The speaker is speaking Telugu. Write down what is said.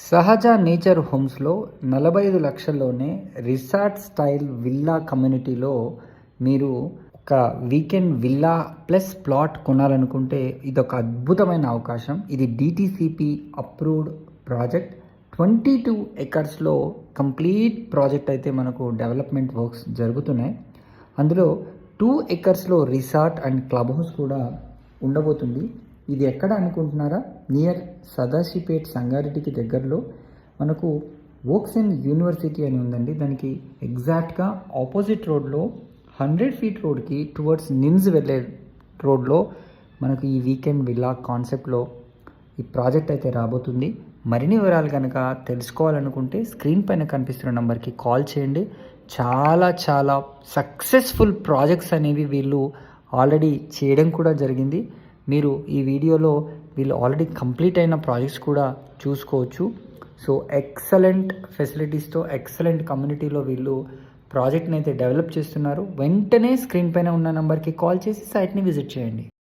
సహజ నేచర్ హోమ్స్లో 45 లక్షల్లోనే రిసార్ట్ స్టైల్ విల్లా కమ్యూనిటీలో మీరు ఒక వీకెండ్ విల్లా ప్లస్ ప్లాట్ కొనాలనుకుంటే ఇదొక అద్భుతమైన అవకాశం. ఇది డిటిసిపి అప్రూవ్డ్ ప్రాజెక్ట్. 22 ఎకర్స్లో కంప్లీట్ ప్రాజెక్ట్ అయితే మనకు డెవలప్మెంట్ వర్క్స్ జరుగుతున్నాయి. అందులో 2 ఎకర్స్లో రిసార్ట్ అండ్ క్లబ్ హౌస్ కూడా ఉండబోతుంది. ఇది ఎక్కడ అనుకుంటున్నారా? నియర్ సదాశివపేట్ సంగారెడ్డికి దగ్గరలో మనకు వోక్సెన్ యూనివర్సిటీ అని ఉందండి. దానికి ఎగ్జాక్ట్గా ఆపోజిట్ రోడ్లో 100 ఫీట్ రోడ్కి టువర్డ్స్ నిమ్స్ వెళ్ళే రోడ్లో మనకు ఈ వీకెండ్ విల్లా కాన్సెప్ట్లో ఈ ప్రాజెక్ట్ అయితే రాబోతుంది. మరిన్ని వివరాలు కనుక తెలుసుకోవాలనుకుంటే స్క్రీన్ పైన కనిపిస్తున్న నెంబర్కి కాల్ చేయండి. చాలా సక్సెస్ఫుల్ ప్రాజెక్ట్స్ అనేవి వీళ్ళు ఆల్రెడీ చేయడం కూడా జరిగింది. మీరు ఈ వీడియోలో వీళ్ళు ఆల్రెడీ కంప్లీట్ అయిన ప్రాజెక్ట్స్ కూడా చూసుకోవచ్చు. సో ఎక్సలెంట్ ఫెసిలిటీస్తో ఎక్సలెంట్ కమ్యూనిటీలో వీళ్ళు ప్రాజెక్ట్ని అయితే డెవలప్ చేస్తున్నారు. వెంటనే స్క్రీన్ పైన ఉన్న నెంబర్కి కాల్ చేసి సైట్ని విజిట్ చేయండి.